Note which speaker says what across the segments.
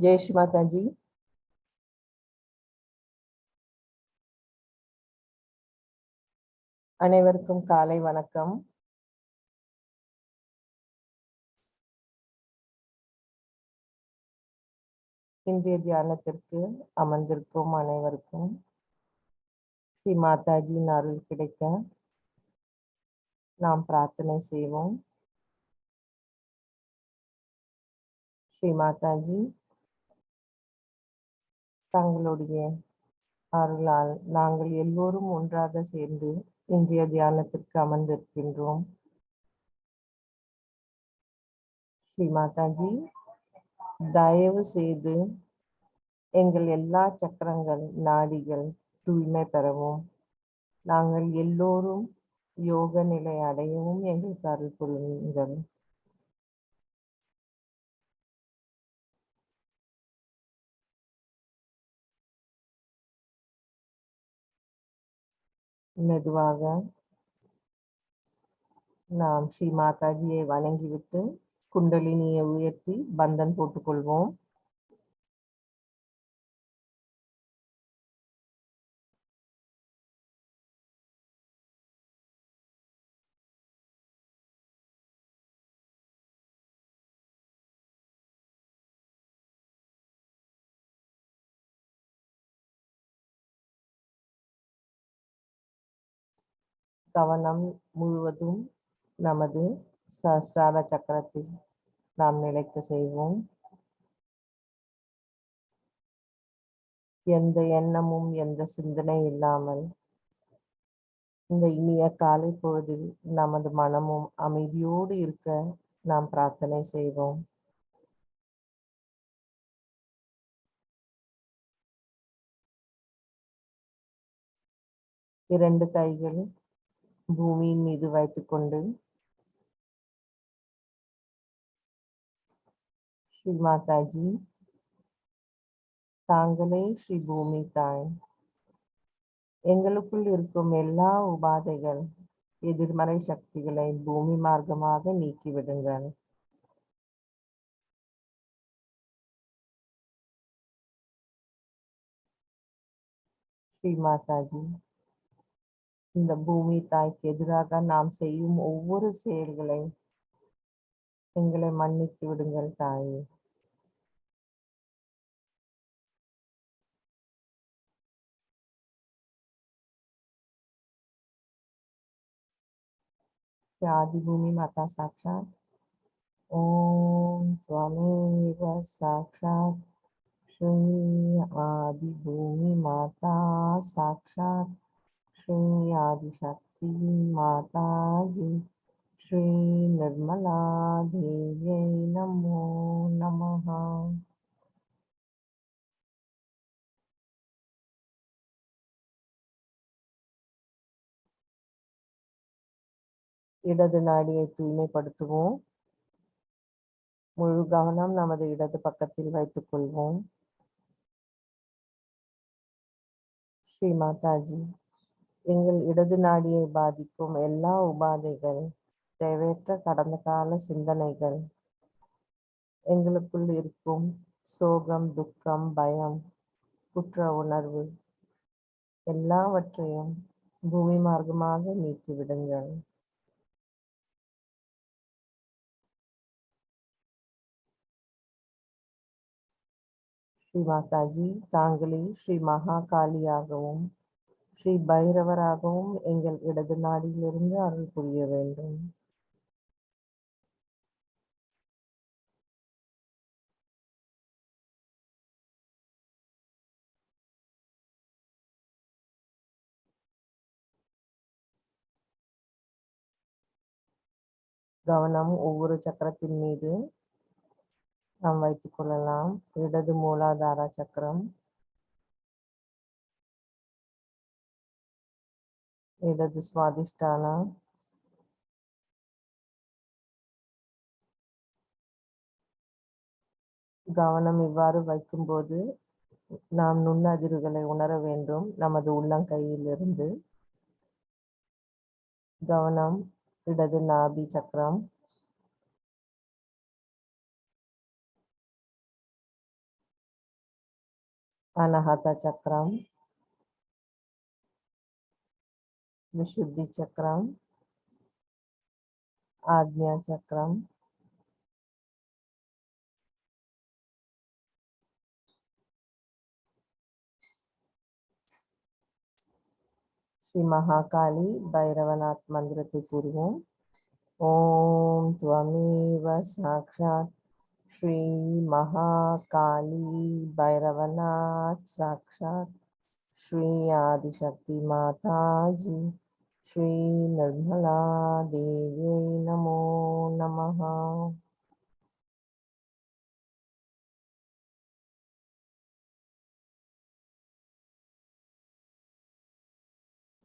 Speaker 1: ஜெய் ஸ்ரீ மாதாஜி. அனைவருக்கும் காலை வணக்கம். இன்றைய தியானத்திற்கு அமர்ந்திருக்கும் அனைவருக்கும் ஸ்ரீ மாதாஜியின் அருள் கிடைக்க நாம் பிரார்த்தனை செய்வோம். ஸ்ரீ மாதாஜி, தங்களுடைய அருளால் நாங்கள் எல்லோரும் ஒன்றாக சேர்ந்து இன்றைய தியானத்திற்கு அமர்ந்திருக்கின்றோம். ஸ்ரீ மாதாஜி, தயவு செய்து எங்கள் எல்லா சக்கரங்கள் நாடிகள் தூய்மை பெறவும், நாங்கள் எல்லோரும் யோக நிலை அடையவும் எங்களுக்கு அருள் புரியுங்கள். மெதுவாக நாம் ஸ்ரீ மாதாஜியை வணங்கிவிட்டு குண்டலினியை உயர்த்தி பந்தன் போட்டுக்கொள்வோம். கவனம் முழுவதும் நமது சஹஸ்ரார சக்கரத்தில் நாம் நிலைக்க செய்வோம். எந்த எண்ணமும் எந்த சிந்தனை இல்லாமல் இந்த இனிய காலை பொழுதில் நமது மனமும் அமைதியோடு இருக்க நாம் பிரார்த்தனை செய்வோம். இரண்டு கைகள் பூமியின் மீது வைத்துக்கொண்டு ஸ்ரீ மாதாஜி, தாங்களே ஸ்ரீ பூமி தாய், எங்களுக்குள் இருக்கும் எல்லா உபாதைகள் எதிர்மறை சக்திகளை பூமி மார்க்கமாக நீக்கிவிடுங்கள். ஸ்ரீ மாதாஜி, இந்த பூமி தாய்க்கு எதிராக நாம் செய்யும் ஒவ்வொரு செயல்களை எங்களை மன்னித்து விடுங்கள் தாயே. ஆதிபூமி மாதா சாட்சாத் ஓம் त्वमेव साक्षात् श्री आदिभूमि माता साक्षात् श्री आदिशक्ति माताजी श्री निर्मला देव्यै नमो नमः. இடது நாடியை தூய்மைப்படுத்துவோம். முழு கவனம் நமது இடது பக்கத்தில் வைத்துக் கொள்வோம். ஸ்ரீ மாதாஜி, எங்கள் இடது நாடியை பாதிக்கும் எல்லா உபாதைகள், தேவையற்ற கடந்த கால சிந்தனைகள், எங்களுக்குள் இருக்கும் சோகம், துக்கம், பயம், குற்ற உணர்வு எல்லாவற்றையும் பூமி மார்க்கமாக நீக்கிவிடுங்கள். ஸ்ரீ மாதாஜி, தாங்களே ஸ்ரீ மகாகாளியாகவும் ஸ்ரீ பைரவராகவும் எங்கள் இடது நாடியிலிருந்து அருள் புரிய வேண்டும். கவனம் ஒவ்வொரு சக்கரத்தின் மீது நாம் வைத்துக் கொள்ளலாம். இடது மூலாதார சக்கரம், இடது சுவாதிஷ்டானா, கவனம் இவ்வாறு வைக்கும்போது நாம் நுண்ணதிர்வுகளை உணர வேண்டும். நமது உள்ளங்கையிலிருந்து கவனம் இடது நாபி சக்கரம், அனஹத சக்கரம், விசுத்தி சக்கரம், ஆக்ஞா சக்கரம், ஸ்ரீ மகாகாளி பைரவநாத் மந்திரத்தை கூறுவோம். ஓம் துவமேவ சாக்ஷாத் ஸ்ரீ மகாகாளி பைரவநாத் சாக்ஷாத் ஸ்ரீ ஆதிசக்தி மாதாஜி ஸ்ரீ நிர்மலா தேவியை நமோ நமஹ.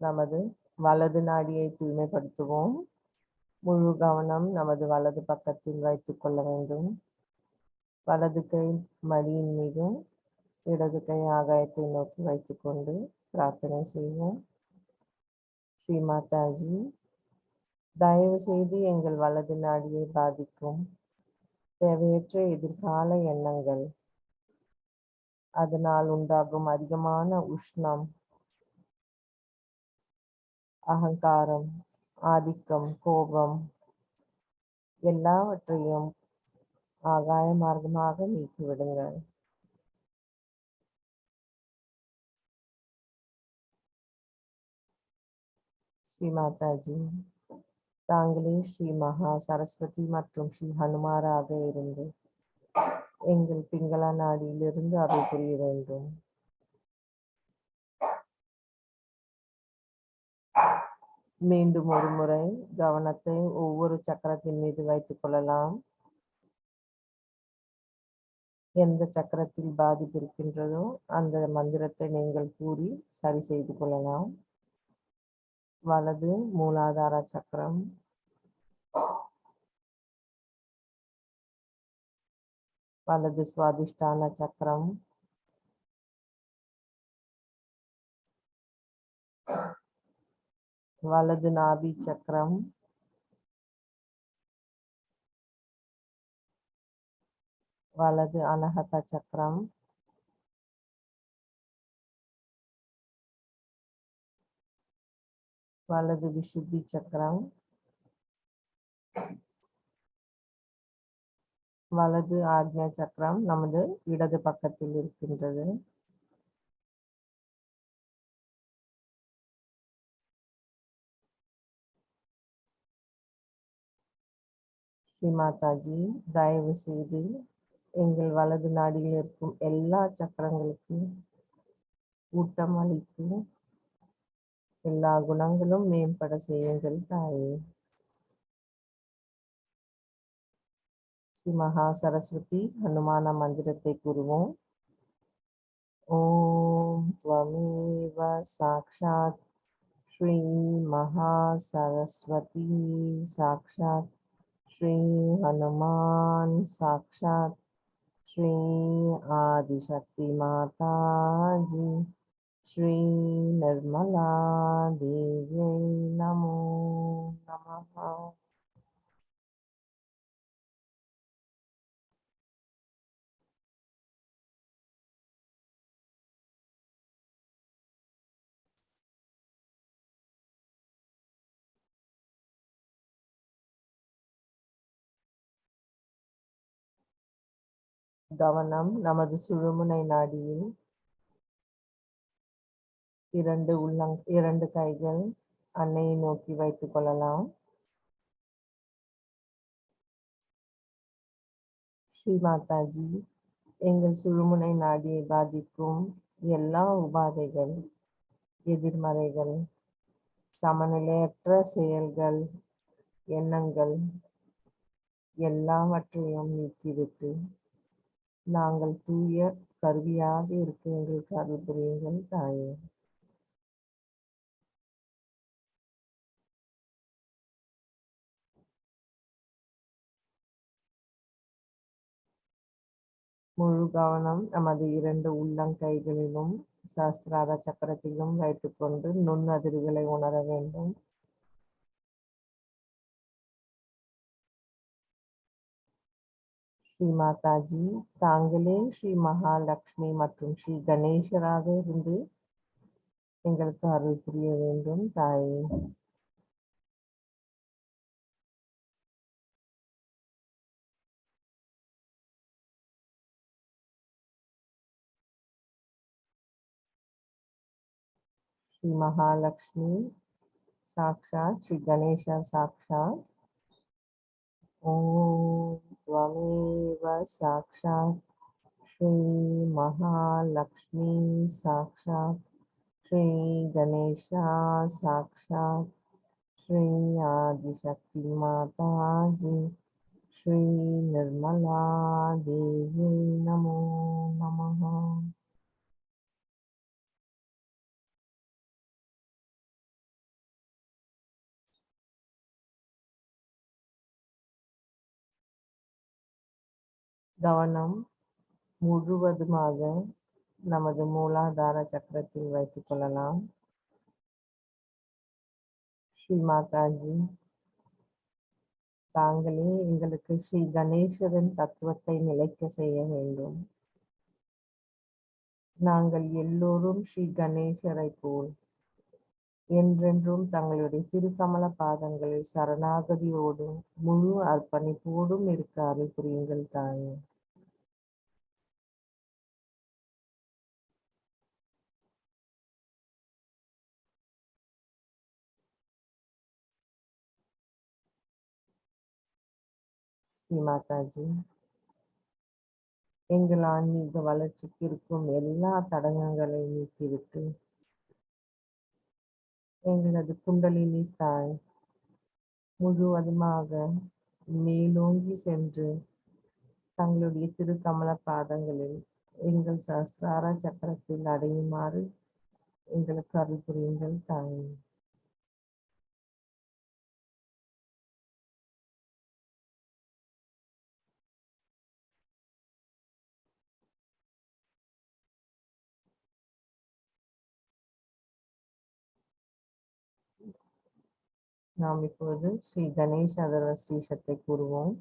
Speaker 1: நமது வலது நாடியை தூய்மைப்படுத்துவோம். முழு கவனம் நமது வலது பக்கத்தில் வைத்துக் கொள்ள வேண்டும். வலது கை மடியின் மீதும் இடது கை ஆகாயத்தை நோக்கி வைத்துக்கொண்டு பிரார்த்தனை செய்வோம். ஸ்ரீ மாதாஜி, தயவு செய்து எங்கள் வலது நாடியை பாதிக்கும் தேவையற்ற எதிர்கால எண்ணங்கள், அதனால் உண்டாகும் அதிகமான உஷ்ணம், அகங்காரம், ஆதிக்கம், கோபம் எல்லாவற்றையும் ஆகாய மார்க்கமாக நீக்கிவிடுங்கள். ஸ்ரீ மாதாஜி, தாங்களே ஸ்ரீ மகா சரஸ்வதி மற்றும் ஸ்ரீ ஹனுமாராக இருந்து எங்கள் பிங்கள நாடியிலிருந்து அருள் புரிய வேண்டும். மீண்டும் ஒரு முறை கவனத்தை ஒவ்வொரு சக்கரத்தின் மீது வைத்துக் கொள்ளலாம். எந்த சக்கரத்தில் பாதிப்பு இருக்கின்றதோ அந்த மந்திரத்தை நீங்கள் கூறி சரி செய்து கொள்ளலாம். வலது மூலாதார சக்கரம், வலது சுவாதிஷ்டான சக்கரம், வலது நாபி சக்கரம், வலது அனஹத சக்கரம், வலது விசுத்தி சக்கரம், வலது ஆக்ஞா சக்கரம் நமது இடது பக்கத்தில் இருக்கின்றது. ஸ்ரீ மாதாஜி, தயவு செய்து எங்கள் வலது நாடியில் இருக்கும் எல்லா சக்கரங்களுக்கும் ஊட்டம் அளித்து எல்லா குணங்களும் மேம்பட செய்யுங்கள் தாயே. ஸ்ரீ மகா சரஸ்வதி ஹனுமான மந்திரத்தை கூறுவோம். ஓம் த்வமேவ சாக்ஷாத் ஸ்ரீ மகா சரஸ்வதி சாக்ஷாத் ஸ்ரீ ஹனுமான் சாக்ஷாத் ஸ்ரீ ஆதிசக்தி மாதாஜி ஸ்ரீ நிர்மலா தேவியை நமோ நமஹ. கவனம் நமது சுழுமுனை நாடியில். இரண்டு கைகள் அன்னையை நோக்கி வைத்துக் கொள்ளலாம். ஸ்ரீ மாதாஜி, எங்கள் சுழுமுனை நாடியை பாதிக்கும் எல்லா உபாதைகள், எதிர்மறைகள், சமநிலையற்ற செயல்கள், எண்ணங்கள் எல்லாவற்றையும் நீக்கிவிட்டு நாங்கள் தூய கருவியாக இருக்க எங்களுக்கு அருள் புரியுங்கள் தாயே. முழு கவனம் நமது இரண்டு உள்ளங்கைகளிலும் சஹஸ்ரார சக்கரத்திலும் வைத்துக்கொண்டு நுண்ணதிர்வுகளை உணர வேண்டும். ஸ்ரீ மாதாஜி, தாங்களே ஸ்ரீ மகாலட்சுமி மற்றும் ஸ்ரீ கணேசராக இருந்து எங்களுக்கு அருள் புரிய வேண்டும் தாயே. ஸ்ரீ மகாலட்சுமி சாக்ஷாத், ஸ்ரீ கணேசா சாக்ஷாத். ஓம் त्वमेव साक्षात् श्री महालक्ष्मी साक्षात् श्री गणेशा साक्षात् श्री आदिशक्ति माता जी श्री निर्मला देवी नमो नमः. கவனம் முழுவதுமாக நமது மூலாதார சக்கரத்தில் வைத்துக் கொள்ளலாம். ஸ்ரீ மாதாஜி, தாங்களே எங்களுக்கு ஸ்ரீ கணேசரின் தத்துவத்தை நிலைக்க செய்ய வேண்டும். நாங்கள் எல்லோரும் ஸ்ரீ கணேசரை போல் என்றென்றும் தங்களுடைய திருக்கமல பாதங்களில் சரணாகதியோடும் முழு அர்ப்பணிப்போடும் இருக்க அருள் புரியுங்கள் தாயே. ஸ்ரீ மாதாஜி, எங்கள் ஆன்மீக வளர்ச்சிக்கு இருக்கும் எல்லா தடங்கங்களை நீக்கிவிட்டு எங்களது குண்டலினி தாய் முழுவதுமாக மேலோங்கி சென்று தங்களுடைய திருக்கமல பாதங்களில் எங்கள் சஹஸ்ரார சக்கரத்தில் அடையுமாறு எங்களுக்கு அருள் புரியுங்கள் தாயே. நாம் இப்போது ஸ்ரீ கணேச அதர்வசீஷத்தை கூறுவோம்.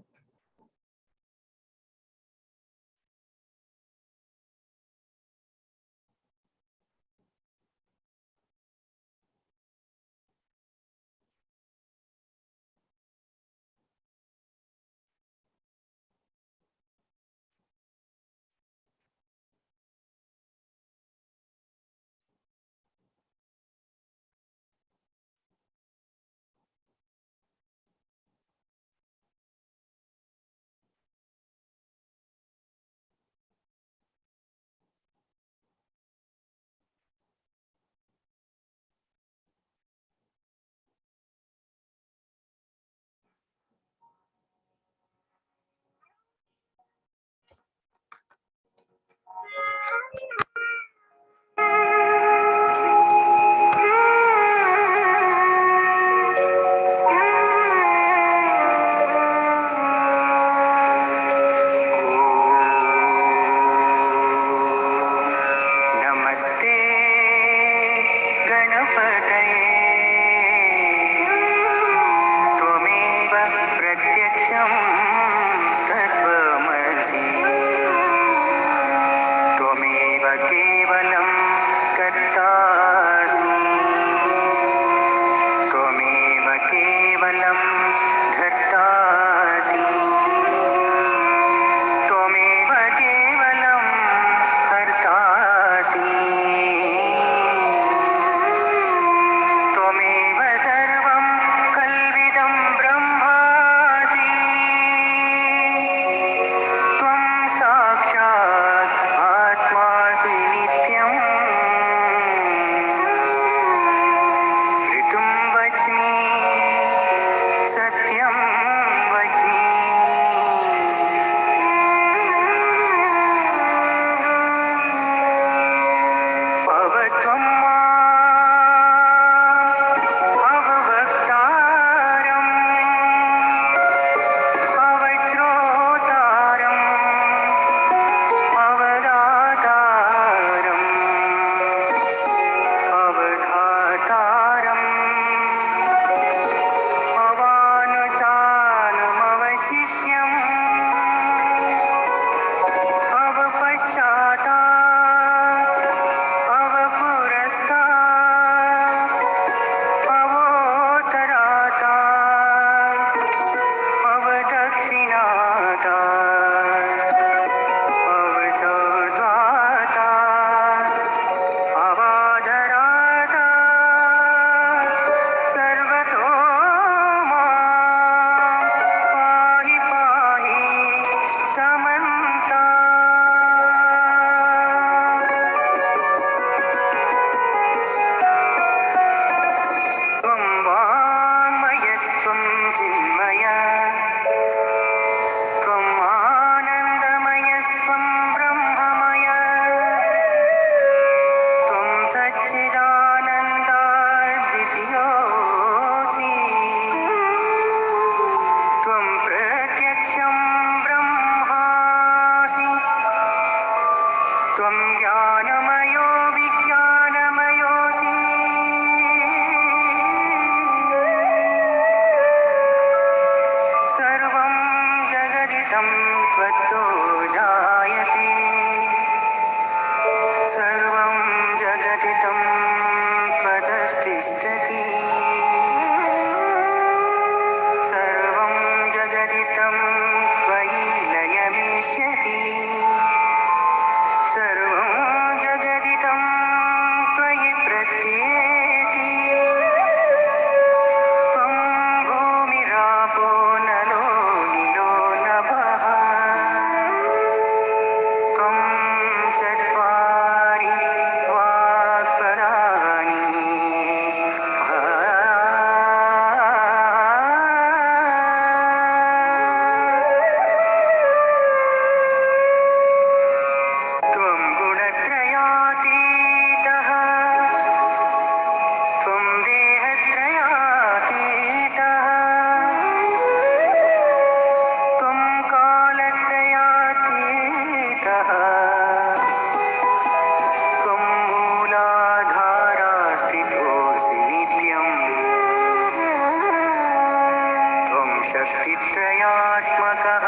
Speaker 2: चिन्मयात्मकः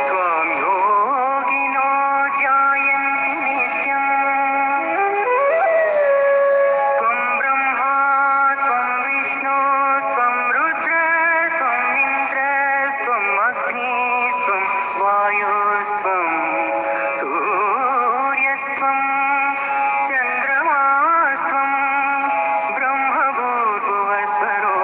Speaker 2: त्वां योगिनो ध्यायन्ति नित्यम् त्वं ब्रह्मा त्वं विष्णुस्त्वं रुद्रस्त्वम् इन्द्रस्त्वम् अग्निस्त्वं वायुस्त्वं सूर्यस्त्वं चन्द्रमास्त्वं ब्रह्मभूर्भुवस्वरो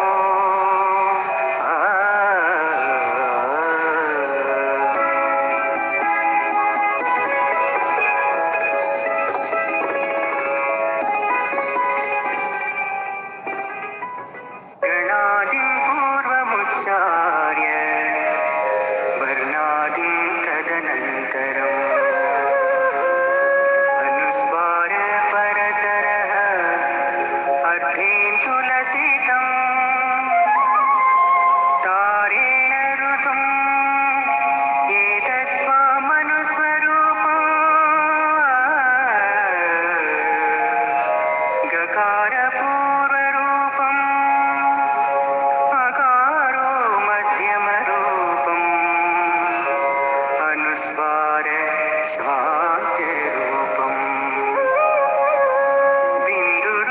Speaker 2: गणादिं पूर्वमुच्चार्य वर्णादिं तदनन्तरम् अनुस्वार परतरः अर्थेन तुलसितम् तारेण ऋतुम् एतत्त्वमनुस्वरूपम् गकारपूर्वरूपम् अकारो मध्यमरूपम् अनुस्वार शान्तिरूपम्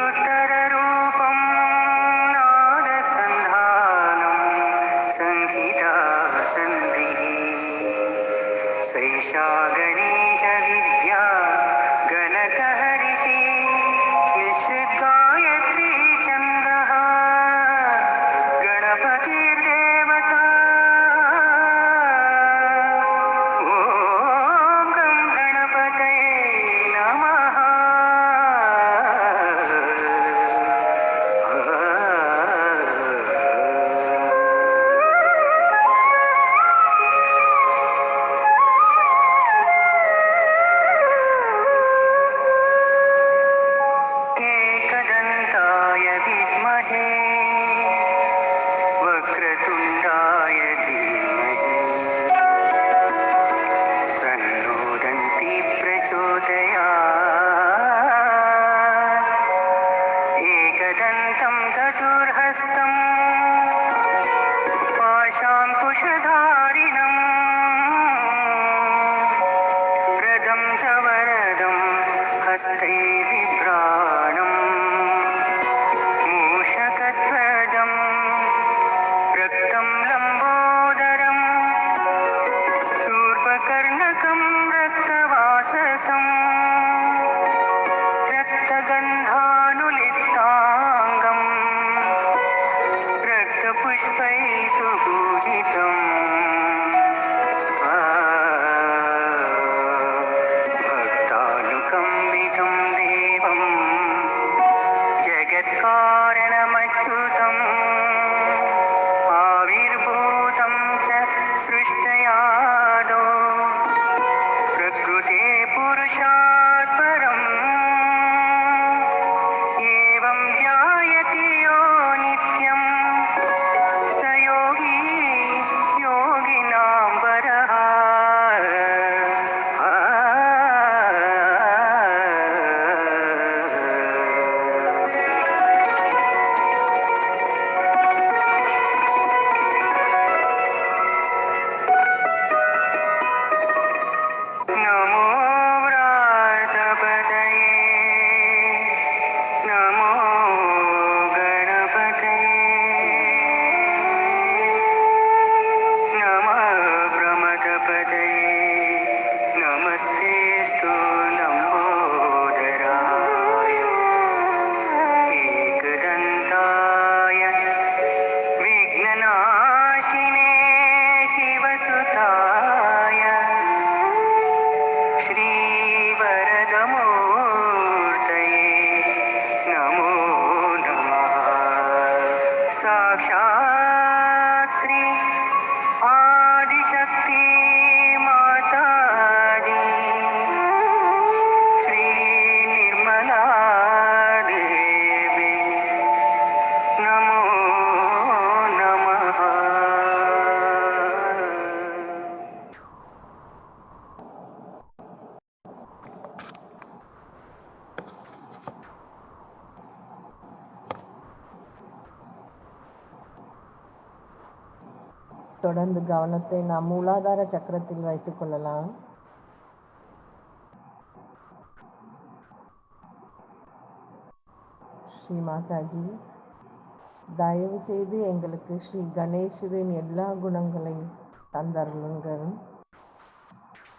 Speaker 2: बिन्दुरुत्तररूपं नादसन्धानं संहिता सन्धिः सैषा गणेशविद्या गणकहरिषि निःसृद्गायत्री छन्दः गणपतिर्देवता ॐ गं गणपतये नमः एकदन्ताय विद्महे वक्रतुण्डाय धीमहि तन्नो दन्ती प्रचोदयात् एकदन्तं चतुर्हस्तं पाशाङ्कुशधारिणम् रथं च वरदं हस्ते बिभ्राणम् मूषकध्वजं रक्तं लम्बोदरं शूर्पकर्णकं रक्तवाससं रक्तगन्धानुलिप्ताङ्गं रक्तपुष्पैः सुपूजितम् भक्तानुकम्पितं देवं जगत्कारणमच्युतम् आविर्भूतं च सृष्टयादौ प्रकृते पुरुषात् परम् एवं ध्यायति यो नित्यं स योगी योगिनां वरः
Speaker 1: தொடர்ந்து கவனத்தை நாம் மூலாதார சக்கரத்தில் வைத்துக் கொள்ளலாம். ஸ்ரீ மாதாஜி, தயவு செய்து எங்களுக்கு ஸ்ரீ கணேசரின் எல்லா குணங்களையும் தந்தருளுங்கள்.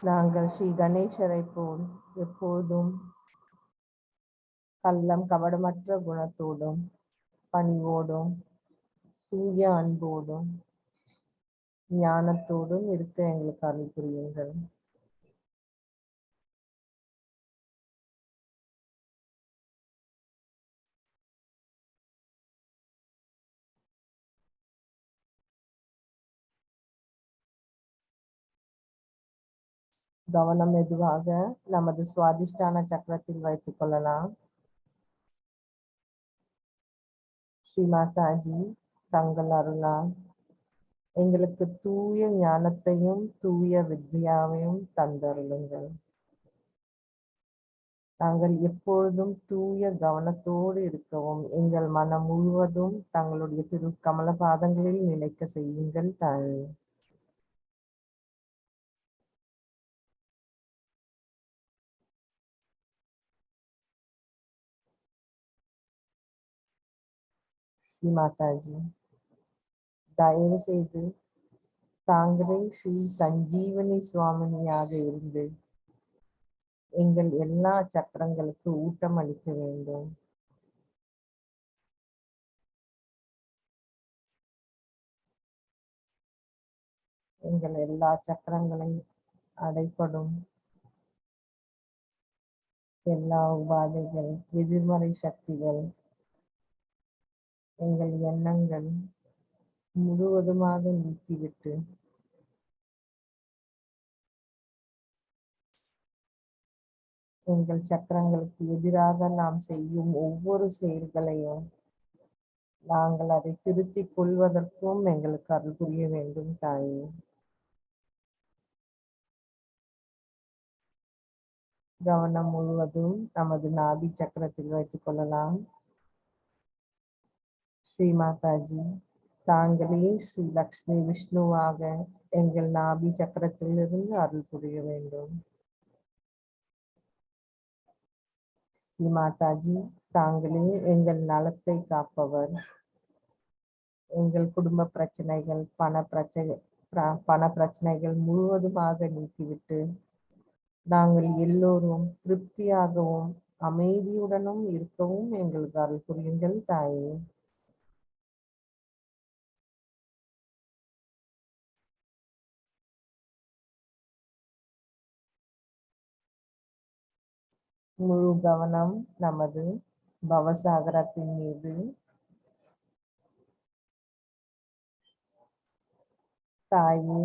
Speaker 1: நாங்கள் ஸ்ரீ கணேசரை போல் எப்போதும் கள்ளம் கபடமற்ற குணத்தோடும் பணிவோடும் தூய அன்போடும் ஞானத்தோடும் இருக்க எங்களுக்கு அருள் புரியுங்கள். கவனம் மெதுவாக நமது சுவாதிஷ்டான சக்கரத்தில் வைத்துக் கொள்ளலாம். ஸ்ரீ மாதாஜி, தங்கள் அருளால் எங்களுக்கு தூய ஞானத்தையும் தூய வித்யாவையும் தந்தருளுங்கள். நாங்கள் எப்பொழுதும் தூய கவனத்தோடு இருக்கவும் எங்கள் மனம் முழுவதும் தங்களுடைய திரு கமல பாதங்களில் நிலைக்க செய்யுங்கள் தாயே. ஸ்ரீ மாதாஜி, தயவு செய்து தாங்களே ஸ்ரீ சஞ்சீவனி சுவாமினியாக இருந்து எங்கள் எல்லா சக்கரங்களுக்கு ஊட்டம் அளிக்க வேண்டும். எங்கள் எல்லா சக்கரங்களையும் அடைப்படும் எல்லா உபாதைகள், எதிர்மறை சக்திகள், எங்கள் எண்ணங்கள் முழுவதுமாக நீக்கிவிட்டு எங்கள் சக்கரங்களுக்கு எதிராக நாம் செய்யும் ஒவ்வொரு செயல்களையும் நாங்கள் அதை திருத்திக் கொள்வதற்கும் எங்களுக்கு அருள் புரிய வேண்டும் தாயே. கவனம் முழுவதும் நமது நாபி சக்கரத்தில் வைத்துக் கொள்ளலாம். ஸ்ரீ மாதாஜி, தாங்களே ஸ்ரீ லக்ஷ்மி விஷ்ணுவாக எங்கள் நாபி சக்கரத்திலிருந்து அருள் புரிய வேண்டும். ஸ்ரீ மாதாஜி, தாங்களே எங்கள் நலத்தை காப்பவர். எங்கள் குடும்ப பிரச்சனைகள், பண பிரச்சனைகள் முழுவதுமாக நீக்கிவிட்டு நாங்கள் எல்லோரும் திருப்தியாகவும் அமைதியுடனும் இருக்கவும் எங்களுக்கு அருள் புரியுங்கள் தாயே. முழு கவனம் நமது பவசாகரத்தின் மீது. தாயே,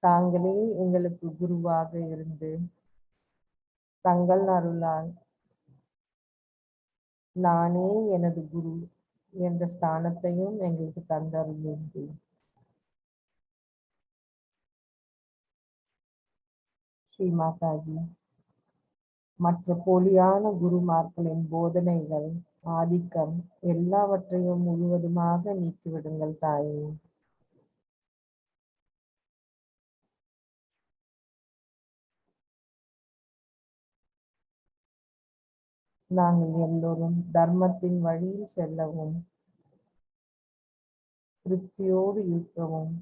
Speaker 1: தாங்களே எங்களுக்கு குருவாக இருந்து தங்கள் அருளால் நானே எனது குரு என்ற ஸ்தானத்தையும் எங்களுக்கு தந்தருளுங்கள். ஸ்ரீ மாதாஜி, மற்ற போலியான குருமார்களின் போதனைகள், ஆதிக்கம் எல்லாவற்றையும் முழுவதுமாக நீக்கிவிடுங்கள் தாயே. நாங்கள் எல்லோரும் தர்மத்தின் வழியில் செல்லவும் திருப்தியோடு இருக்கவும்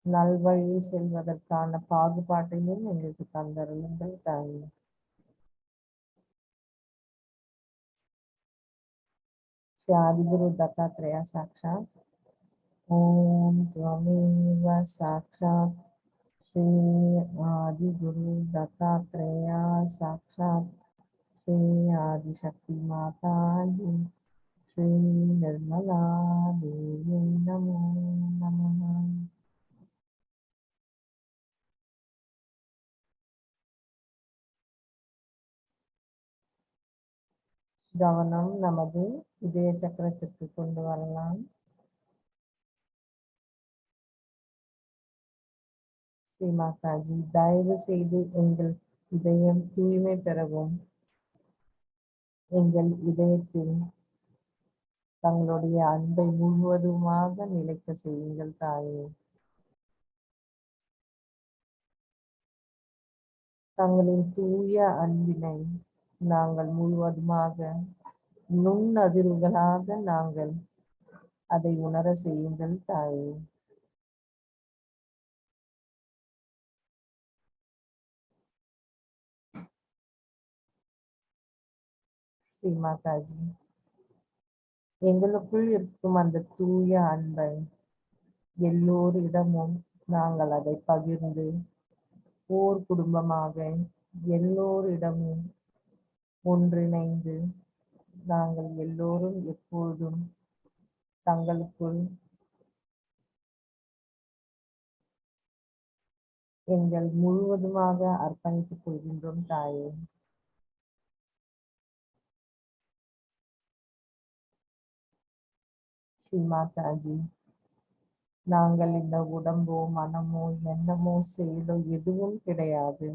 Speaker 1: நல்வழியில் செல்வதற்கான பாகுபாட்டையும் எங்களுக்கு தந்தருளுங்கள் தாயே. ஸ்ரீ ஆதிகுரு தத்தாத்ரேயா சாக்ஷாத். ஓம் त्वमेव சாக்ஷாத் ஸ்ரீ ஆதிகுரு தத்தாத்ரேயா சாக்ஷாத் ஸ்ரீ ஆதிசக்தி மாதாஜி ஸ்ரீ நிர்மலா தேவி நமோ நமः. கவனம் நமது இதய சக்கரத்திற்கு கொண்டு வரலாம். ஸ்ரீ மாதாஜி, தயவு செய்து எங்கள் இதயம் தூய்மை பெறவும் எங்கள் இதயத்தில் தங்களுடைய அன்பை முழுவதுமாக நிலைக்க செய்யுங்கள் தாயே. தங்களின் தூய அன்பினை நாங்கள் முழுவதுமாக நுண்ணதிர்வுகளாக நாங்கள் அதை உணர செய்யுங்கள் தாயே. ஸ்ரீ மாதாஜி, எங்களுக்குள் இருக்கும் அந்த தூய அன்பை எல்லோரிடமும் நாங்கள் அதை பகிர்ந்து ஓர் குடும்பமாக எல்லோரிடமும் ஒன்றிணைந்து நாங்கள் எல்லோரும் எப்பொழுதும் தங்களுக்குள் எங்கள் முழுவதுமாக அர்ப்பணித்துக் கொள்கின்றோம் தாயே. ஸ்ரீ மாதாஜி, நாங்கள் இந்த உடம்போ மனமோ எண்ணமோ செயலோ எதுவும் கிடையாது.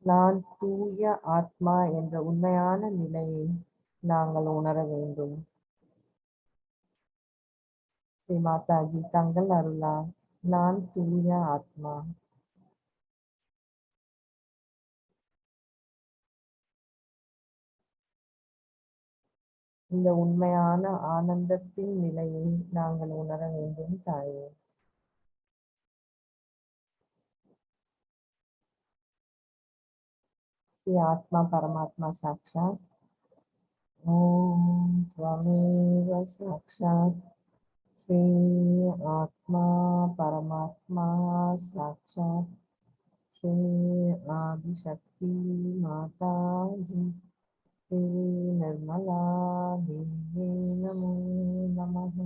Speaker 1: நான் தூய ஆத்மா என்ற உண்மையான நிலையை நாங்கள் உணர வேண்டும். ஸ்ரீ மாதாஜி, தங்கள் அருளால் நான் தூய ஆத்மா. இந்த உண்மையான ஆனந்தத்தின் நிலையை நாங்கள் உணர வேண்டும் தாயே. ஸ்ரீ ஆத்மா பரமாத்மா சாட்சாத். ஓம் त्वमेव साक्षात् श्री आत्मा परमात्मा साक्षात् श्री आदिशक्ति माता जी श्री निर्मला देवी नमो नमः.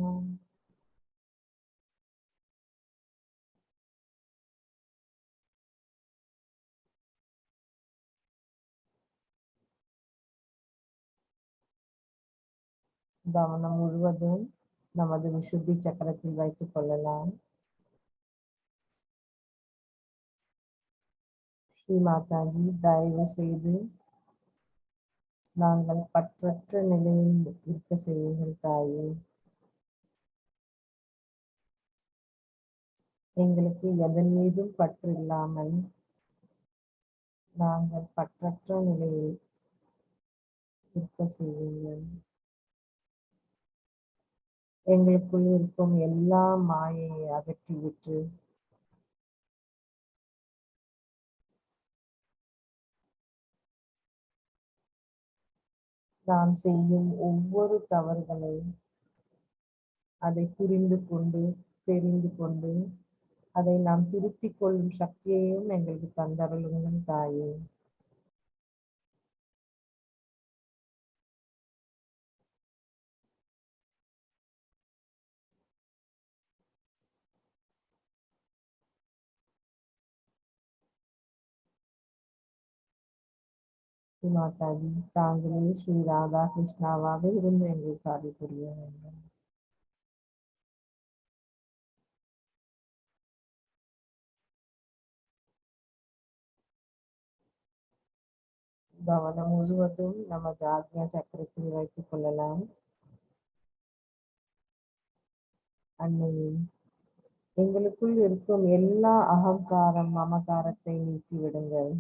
Speaker 1: கவனம் முழுவதும் நமது விசுத்தி சக்கரத்தில் வைத்துக் கொள்ளலாம். ஸ்ரீ மாதாஜி, தயவு செய்து நாங்கள் பற்றற்ற நிலையில் இருக்க செய்யுங்கள் தாயே. எங்களுக்கு எதன் மீதும் பற்று இல்லாமல் நாங்கள் பற்றற்ற நிலையில் இருக்க செய்யுங்கள். எங்களுக்குள் இருக்கும் எல்லா மாயையை அகற்றிவிட்டு நாம் செய்யும் ஒவ்வொரு தவறுகளை அதை புரிந்து கொண்டு தெரிந்து கொண்டு அதை நாம் திருத்திக் கொள்ளும் சக்தியையும் எங்களுக்கு தந்தருளுங்கள் தாயே. மாதாஜி, தாங்களே ஸ்ரீ ராதா கிருஷ்ணாவாக இருந்து எங்களுக்கு அருள் புரிய வேண்டும். கவனம் முழுவதும் நமது ஆக்ஞா சக்கரத்தில் வைத்துக் கொள்ளலாம். அன்னையே, எங்களுக்குள் இருக்கும் எல்லா அகங்காரம் மமகாரத்தை நீக்கிவிடுங்கள்.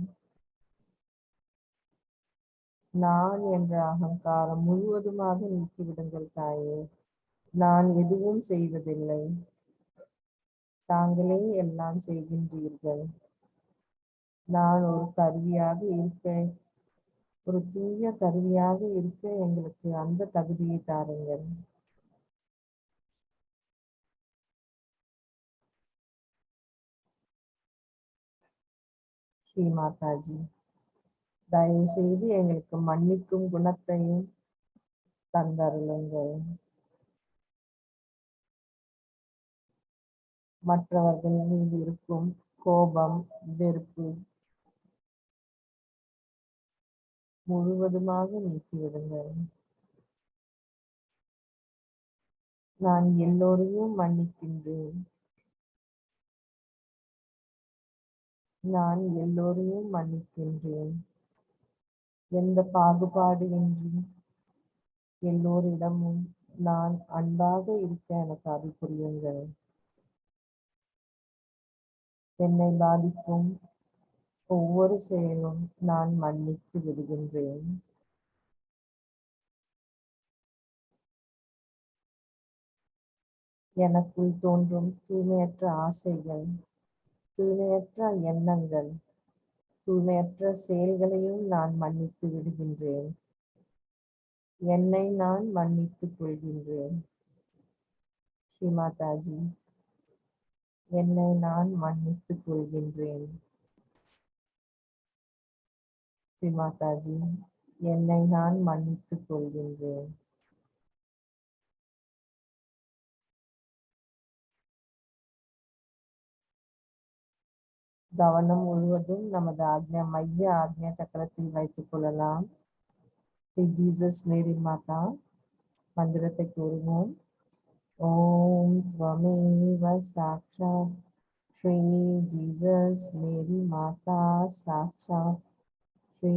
Speaker 1: நான் என்ற அகங்காரம் முழுவதுமாக நீக்கிவிடுங்கள் தாயே. நான் எதுவும் செய்வதில்லை, தாங்களே எல்லாம் செய்கின்றீர்கள். நான் ஒரு கருவியாக இருக்க, ஒரு தூய கருவியாக இருக்க எங்களுக்கு அந்த தகுதியை தாருங்கள். ஸ்ரீ மாதாஜி, தயவு செய்து எங்களுக்கு மன்னிக்கும் குணத்தையும் தந்தருளுங்கள். மற்றவர்கள் மீது இருக்கும் கோபம், வெறுப்பு முழுவதுமாக நீக்கிவிடுங்கள். நான் எல்லோரையும் மன்னிக்கின்றேன். நான் எல்லோரையும் மன்னிக்கின்றேன். எந்த பாகுபாடு இன்றி எல்லோரிடமும் நான் அன்பாக இருக்க எனக்கு அருள் புரியுங்கள். என்னை பாதிக்கும் ஒவ்வொரு செயலும் நான் மன்னித்து விடுகின்றேன். எனக்குள் தோன்றும் தூய்மையற்ற ஆசைகள், தூய்மையற்ற எண்ணங்கள், தூய்மையற்ற செயல்களையும் நான் மன்னித்து விடுகின்றேன். என்னை நான் மன்னித்துக் கொள்கின்றேன். ஸ்ரீ மாதாஜி, என்னை நான் மன்னித்துக் கொள்கின்றேன். ஸ்ரீ மாதாஜி, என்னை நான் மன்னித்துக் கொள்கின்றேன். கவனம் முழுவதும் நமது மைய ஆக்ஞா சக்கரத்தில் வைத்துக் கொள்ளலாம். ஸ்ரீ ஜீசஸ் மேரி மாதா மந்திரத்தை கூறுவோம். ஓம் त्वमेव साक्षात् श्री जीसस मेरी माता साक्षात् श्री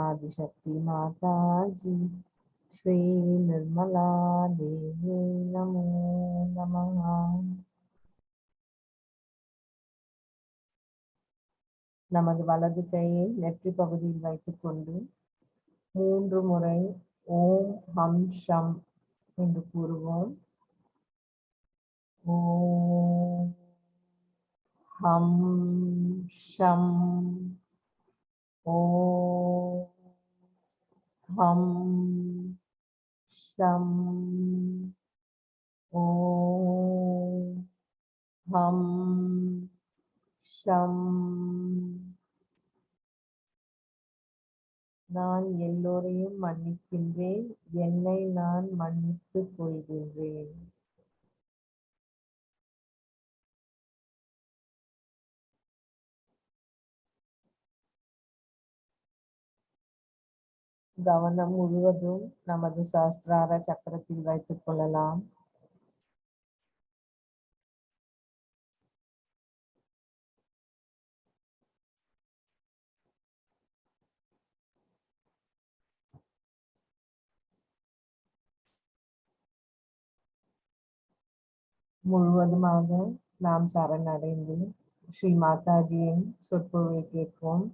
Speaker 1: आदिशक्ति माता जी श्री निर्मला देवी नमो नमः. நமது வலது கையை நெற்றி பகுதியில் வைத்துக்கொண்டு 3 முறை ஓம் ஹம் ஷம் என்று கூறுவோம். ஓம் ஹம் ஷம் ஓம் ஹம் ஷம் ஓம் ஹம் ஷம். நான் எல்லோரையும் மன்னிக்கின்றேன். என்னை நான் மன்னித்துக் கொள்கின்றேன். கவனம் முழுவதும் நமது சஹஸ்ரார சக்கரத்தில் வைத்துக் கொள்ளலாம். முழுவதுமாக நாம் சரணடைந்து ஸ்ரீ மாதாஜியின் சொற்பொழிவை கேட்போம்.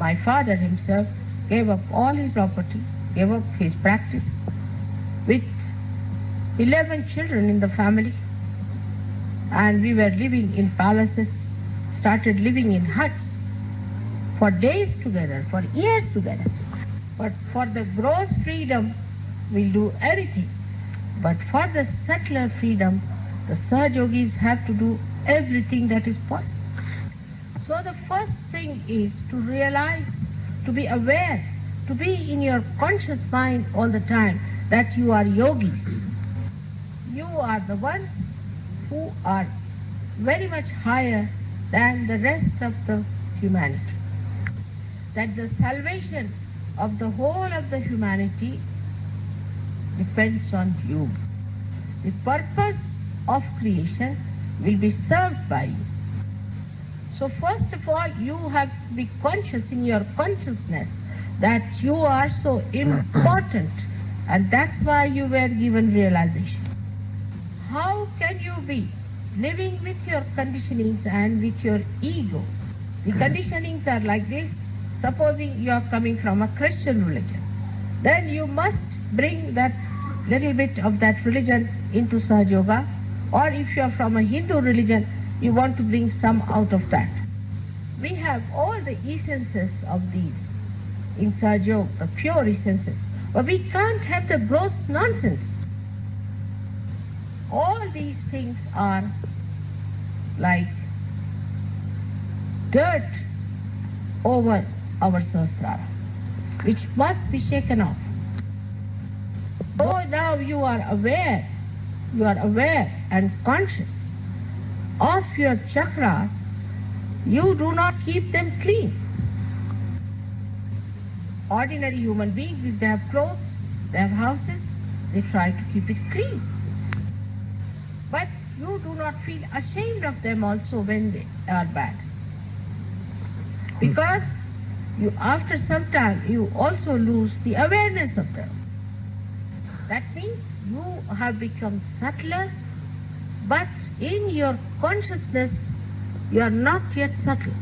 Speaker 3: My father himself gave up all his property, gave up his practice. With 11 children in the family, and we were living in palaces, started living in huts for days together, for years together. But for the gross freedom, we'll do anything. But for the subtler freedom, the Sahajogis have to do everything that is possible. So the first thing is to realize, to be aware, to be in your conscious mind all the time that you are yogis. You are the ones who are very much higher than the rest of the humanity. That the salvation of the whole of the humanity depends on you. The purpose of creation will be served by you. So first of all, you have to be conscious in your consciousness that you are so important, and that's why you were given realization. How can you be living with your conditionings and with your ego? The conditionings are like this. Supposing you are coming from a Christian religion, then you must bring that little bit of that religion into Sahaja Yoga, or if you are from a Hindu religion, you want to bring some out of that. We have all the essences of these in Sahaja Yoga, the pure essences, but we can't have the gross nonsense All these things are like dirt over our Sahasrara, which must be shaken off. Though now you are aware and conscious of your chakras, you do not keep them clean. Ordinary human beings, if they have clothes, they have houses, they try to keep it clean. But you do not feel ashamed of them also when they are bad. Because after some time, you also lose the awareness of them. That means you have become subtler, but in your consciousness, you are not yet subtle.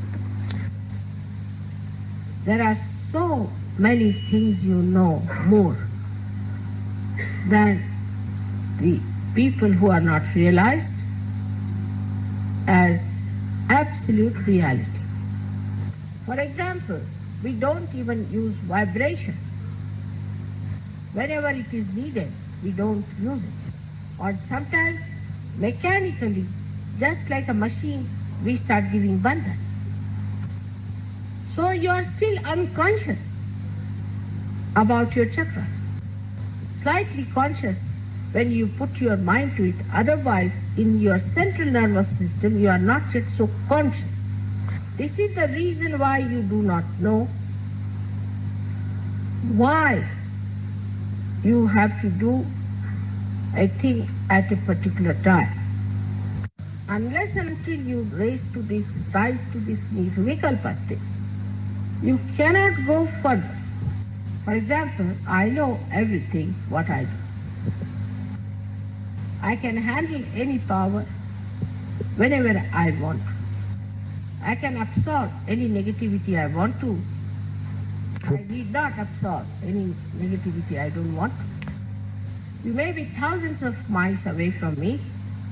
Speaker 3: There are so many things you know more than the people who are not realized as absolute reality. For example, we don't even use vibrations. Whenever it is needed, we don't use it. Or sometimes mechanically, just like a machine, we start giving bandhas. So you are still unconscious about your chakras. Slightly conscious when you put your mind to it. Otherwise, in your central nervous system, you are not yet so conscious. This is the reason why you do not know why you have to do a thing at a particular time. Unless and until you rise to this nirvikalpa state, you cannot go further. For example, I know everything what I do. I can handle any power whenever I want. I can absorb any negativity I want to. I need not absorb any negativity I don't want to. You may be thousands of miles away from me.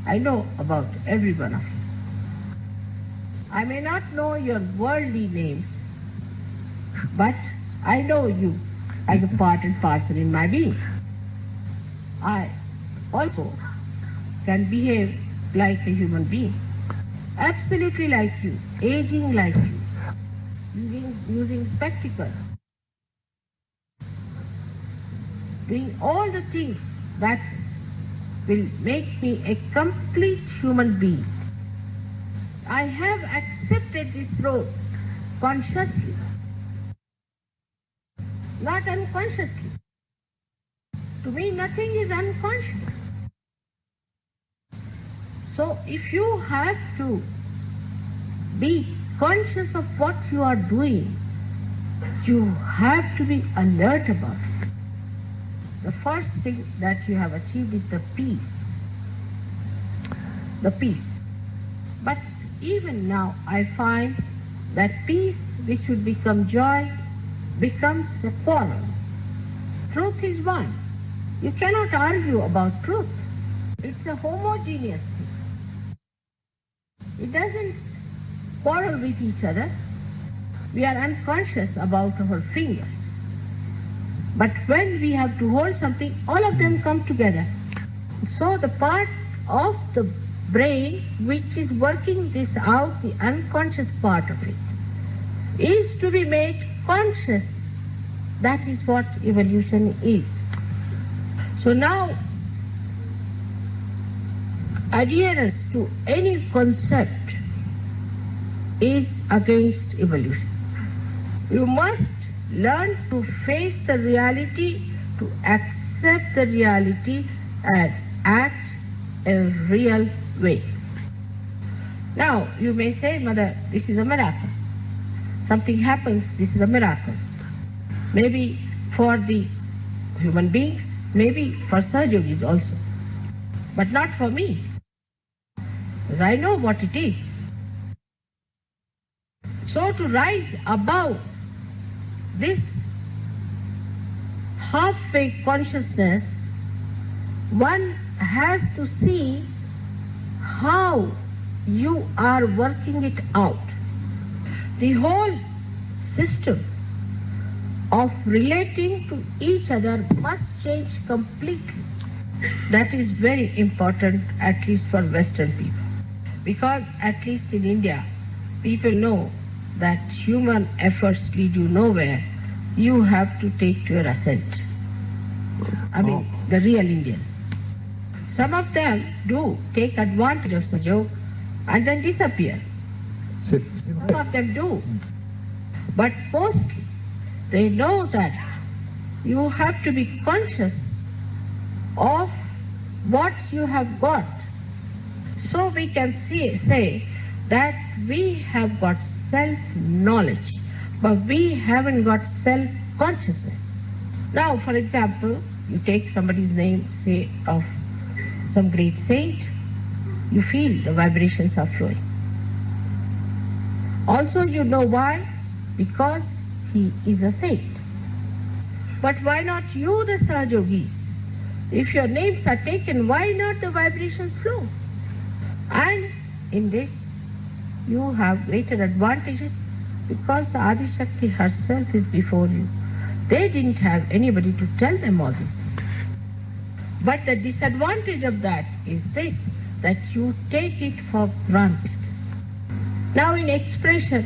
Speaker 3: I know about every one of you. I may not know your worldly names, but I know you as a part and parcel in my being. I also can behave like a human being, absolutely like you, aging like you, using spectacles, doing all the things that will make me a complete human being. I have accepted this role consciously, not unconsciously. To me, nothing is unconscious. So if you have to be conscious of what you are doing, you have to be alert about it. The first thing that you have achieved is the peace. The peace. But even now I find that peace, which should become joy, becomes a quarrel. Truth is one. You cannot argue about truth. It's a homogeneous thing. It doesn't quarrel with each other. We are unconscious about our fingers. But when we have to hold something, all of them come together. So the part of the brain which is working this out, the unconscious part of it, is to be made conscious. That is what evolution is. So now, adherence to any concept is against evolution. You must learn to face the reality, to accept the reality and act a real way. Now, you may say, Mother, this is a miracle. Something happens, this is a miracle. Maybe for the human beings, maybe for Sahajogis also, but not for me, because I know what it is. So to rise above this halfway consciousness, one has to see how you are working it out. The whole system of relating to each other must change completely. That is very important, at least for Western people. Because at least in India, people know that human efforts lead you nowhere. You have to take to your ascent. I mean, the real Indians. Some of them do take advantage of such joke and then disappear. Some of them do. But mostly, they know that you have to be conscious of what you have got. So we can say that we have got self-knowledge, but we haven't got self-consciousness. Now, for example, you take somebody's name, say, of some great saint, you feel the vibrations are flowing. Also, you know why? Because he is a saint. But why not you, the Sahajogis? If your names are taken, why not the vibrations flow? And in this, you have greater advantages because the Adi Shakti herself is before you. They didn't have anybody to tell them all these things. But the disadvantage of that is this, that you take it for granted. Now in expression,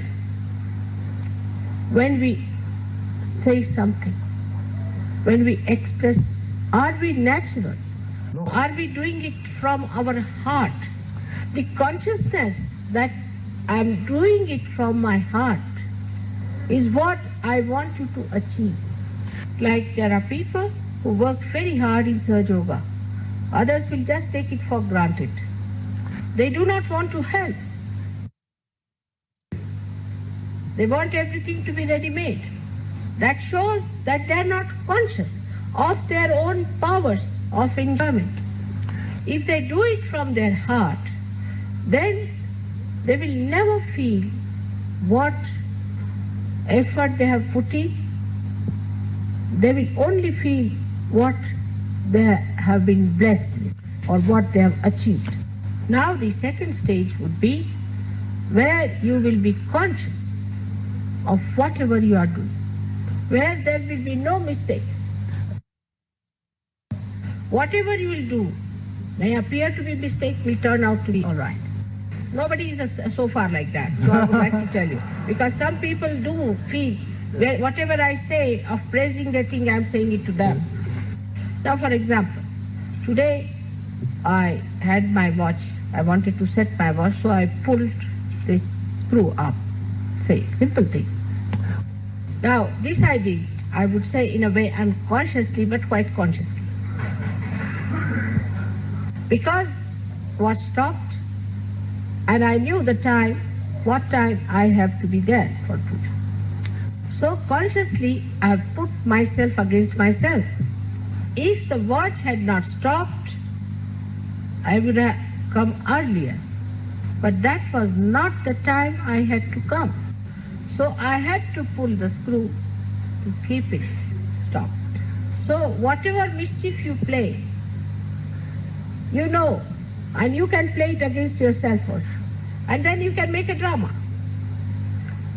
Speaker 3: when we say something, when we express, are we natural?
Speaker 4: No.
Speaker 3: Are we doing it from our heart? The consciousness that I'm doing it from my heart is what I want you to achieve. Like there are people who work very hard in Sahaja Yoga. Others will just take it for granted. They do not want to help. They want everything to be ready-made. That shows that they are not conscious of their own powers of enjoyment. If they do it from their heart, then they will never feel what effort they have put in. They will only feel what they have been blessed with or what they have achieved. Now the second stage would be where you will be conscious of whatever you are doing, where there will be no mistakes. Whatever you will do may appear to be a mistake, will turn out to be all right. Nobody is so far like that, so I would like to tell you. Because some people do feel, whatever I say of praising, they think I'm saying it to them. Now for example, today I had my watch, I wanted to set my watch, so I pulled this screw up. Say, simple thing. Now this I did, I would say in a way unconsciously, but quite consciously. Because watch stopped, and I knew the time, what time I have to be there for puja. So consciously I have put myself against myself. If the watch had not stopped, I would have come earlier. But that was not the time I had to come. So I had to pull the screw to keep it stopped. So whatever mischief you play, you know, and you can play it against yourself also. And then you can make a drama.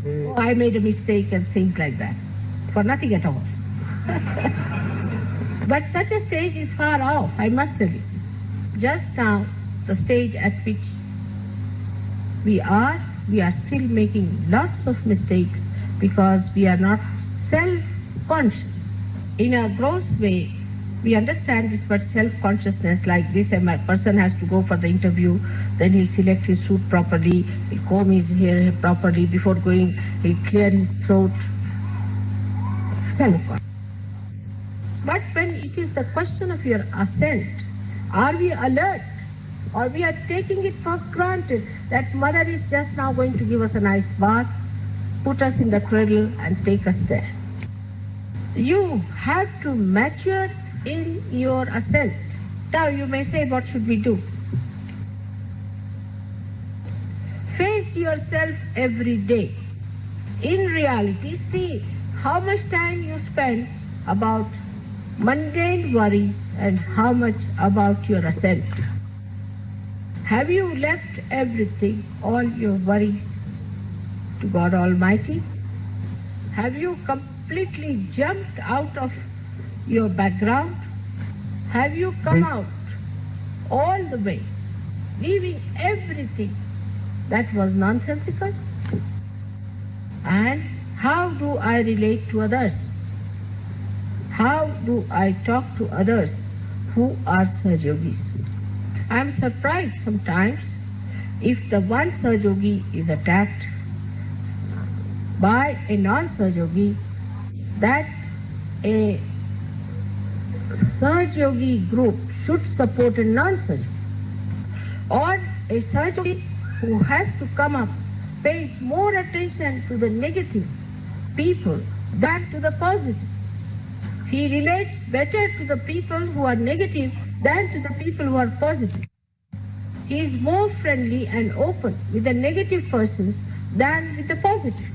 Speaker 3: Oh, I made a mistake and things like that. For nothing at all. But such a stage is far off, I must tell you. Just now, the stage at which we are still making lots of mistakes because we are not self-conscious. In a gross way, we understand this word self-consciousness like this, and a person has to go for the interview, then he'll select his suit properly, he'll comb his hair properly, before going he'll clear his throat. Self-conscious. But when it is the question of your ascent, are we alert? Or we are taking it for granted that mother is just now going to give us a nice bath, put us in the cradle and take us there. You have to mature in your ascent. Now you may say, what should we do? Face yourself every day. In reality, see how much time you spend about mundane worries and how much about your ascent. Have you left everything, all your worries, to God Almighty? Have you completely jumped out of your background? Have you come out all the way, leaving everything that was nonsensical? And how do I relate to others? How do I talk to others who are Sahajogis? I am surprised sometimes if the one Sahajogi is attacked by a non-Sahajogi, that a Sahajogi group should support a non-Sahajogi. Or a Sahajogi who has to come up pays more attention to the negative people than to the positive. He relates better to the people who are negative than to the people who are positive. He is more friendly and open with the negative persons than with the positive.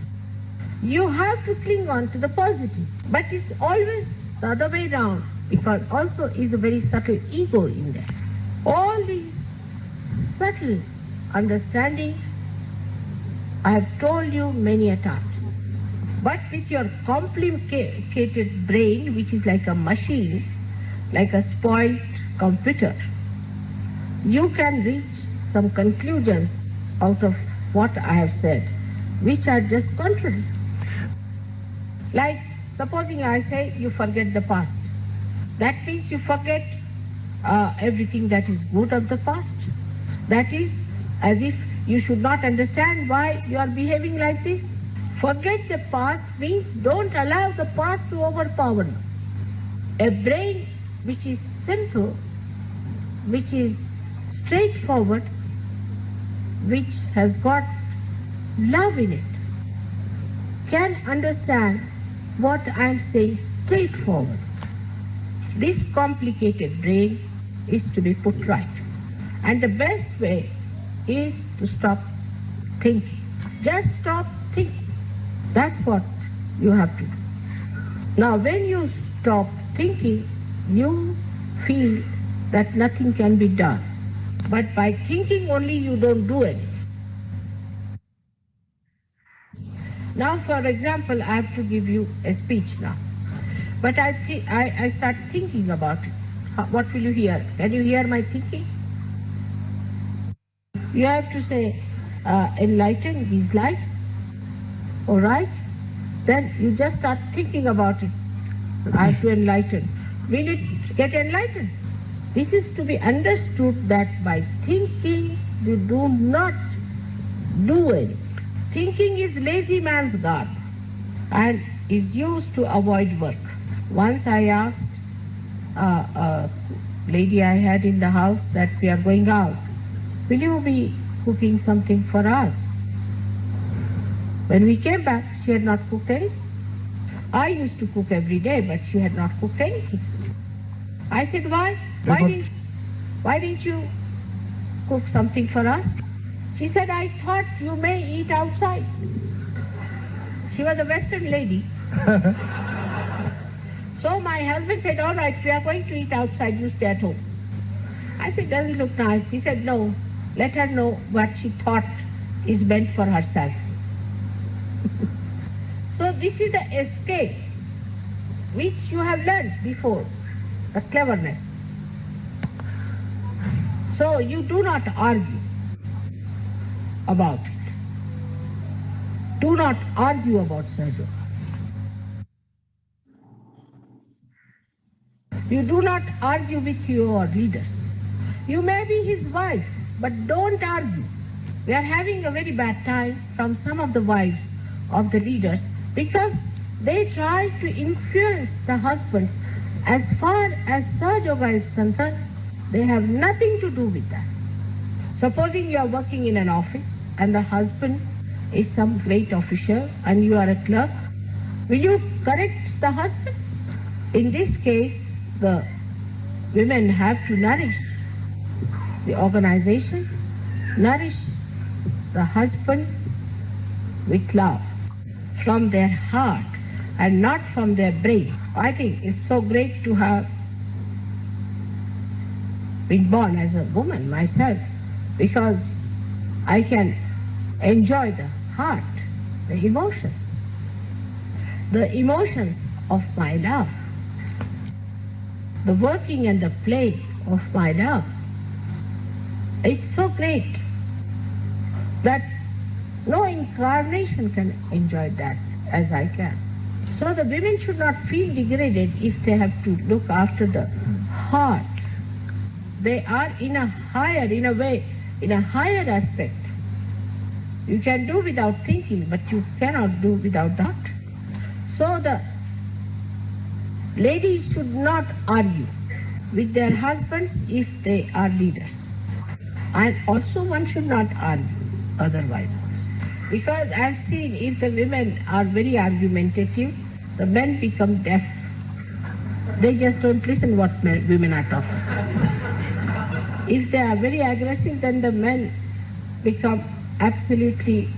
Speaker 3: You have to cling on to the positive, but it's always the other way round, because also is a very subtle ego in there. All these subtle understandings I have told you many a times. But with your complicated brain, which is like a machine, like a spoiled computer, you can reach some conclusions out of what I have said, which are just contrary. Like, supposing I say you forget the past. That means you forget everything that is good of the past. That is as if you should not understand why you are behaving like this. Forget the past means don't allow the past to overpower you. A brain which is simple, which is straightforward, which has got love in it, can understand what I am saying straightforward. This complicated brain is to be put right. And the best way is to stop thinking. Just stop thinking. That's what you have to do. Now, when you stop thinking, you feel that nothing can be done. But by thinking only, you don't do anything. Now, for example, I have to give you a speech now. But I start thinking about it. What will you hear? Can you hear my thinking? You have to say, enlighten these lives. All right? Then you just start thinking about it. I have to enlighten. Will it get enlightened? This is to be understood that by thinking, you do not do anything. Thinking is lazy man's god and is used to avoid work. Once I asked a lady I had in the house that we are going out, will you be cooking something for us? When we came back, she had not cooked anything. I used to cook every day, but she had not cooked anything. I said, why? Why didn't you cook something for us? She said, I thought you may eat outside. She was a Western lady. So my husband said, all right, we are going to eat outside, you stay at home. I said, does it look nice? He said, no, let her know what she thought is meant for herself. So this is the escape which you have learned before, the cleverness. So you do not argue about it. Do not argue about Sahajyoga. You do not argue with your leaders. You may be his wife, but don't argue. We are having a very bad time from some of the wives of the leaders because they try to influence the husbands. As far as Sahajyoga is concerned, they have nothing to do with that. Supposing you are working in an office and the husband is some great official and you are a clerk, will you correct the husband? In this case, the women have to nourish the organization, nourish the husband with love from their heart and not from their brain. I think it's so great to have been born as a woman myself because I can enjoy the heart, the emotions of my love, the working and the play of my love is so great that no incarnation can enjoy that as I can. So the women should not feel degraded if they have to look after the heart. They are in a higher aspect. You can do without thinking, but you cannot do without that. So the ladies should not argue with their husbands if they are leaders. And also one should not argue otherwise. Because I've seen if the women are very argumentative, the men become deaf. They just don't listen what women are talking. If they are very aggressive, then the men become absolutely